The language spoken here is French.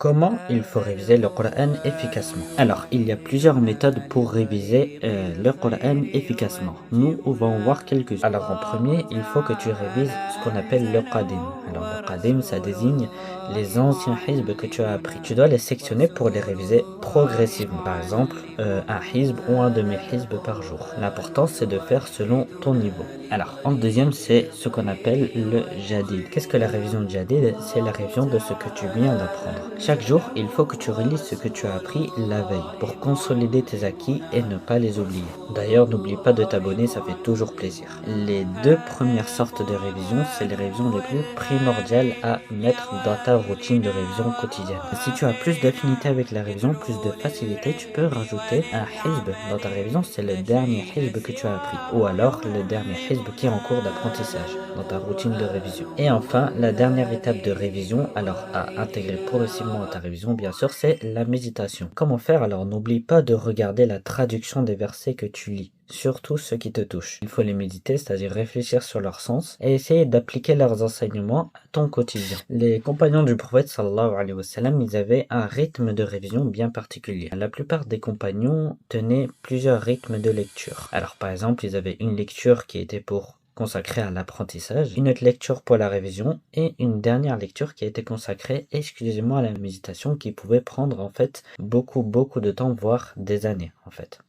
Comment il faut réviser le Coran efficacement? Alors, il y a plusieurs méthodes pour réviser le Coran efficacement. Nous allons voir quelques-unes. Alors, en premier, il faut que tu révises ce qu'on appelle le Qadim. Alors, le Qadim, ça désigne les anciens hizb que tu as appris. Tu dois les sectionner pour les réviser progressivement. Par exemple, un hizb ou un demi-hizb par jour. L'important, c'est de faire selon ton niveau. Alors, en deuxième, c'est ce qu'on appelle le Jadid. Qu'est-ce que la révision de Jadid? C'est la révision de ce que tu viens d'apprendre. Chaque jour, il faut que tu relises ce que tu as appris la veille pour consolider tes acquis et ne pas les oublier. D'ailleurs, n'oublie pas de t'abonner, ça fait toujours plaisir. Les deux premières sortes de révision, c'est les révisions les plus primordiales à mettre dans ta routine de révision quotidienne. Si tu as plus d'affinité avec la révision, plus de facilité, tu peux rajouter un hizb dans ta révision, c'est le dernier hizb que tu as appris. Ou alors le dernier hizb qui est en cours d'apprentissage dans ta routine de révision. Et enfin, la dernière étape de révision, alors à intégrer progressivement à ta révision, bien sûr, c'est la méditation. Comment faire? Alors n'oublie pas de regarder la traduction des versets que tu lis, surtout ceux qui te touchent. Il faut les méditer, c'est-à-dire réfléchir sur leur sens et essayer d'appliquer leurs enseignements à ton quotidien. Les compagnons du prophète sallallahu alayhi wa sallam, ils avaient un rythme de révision bien particulier. La plupart des compagnons tenaient plusieurs rythmes de lecture. Alors par exemple, ils avaient une lecture qui était consacrée à l'apprentissage, une autre lecture pour la révision et une dernière lecture qui a été consacrée exclusivement à la méditation qui pouvait prendre en fait beaucoup de temps, voire des années en fait.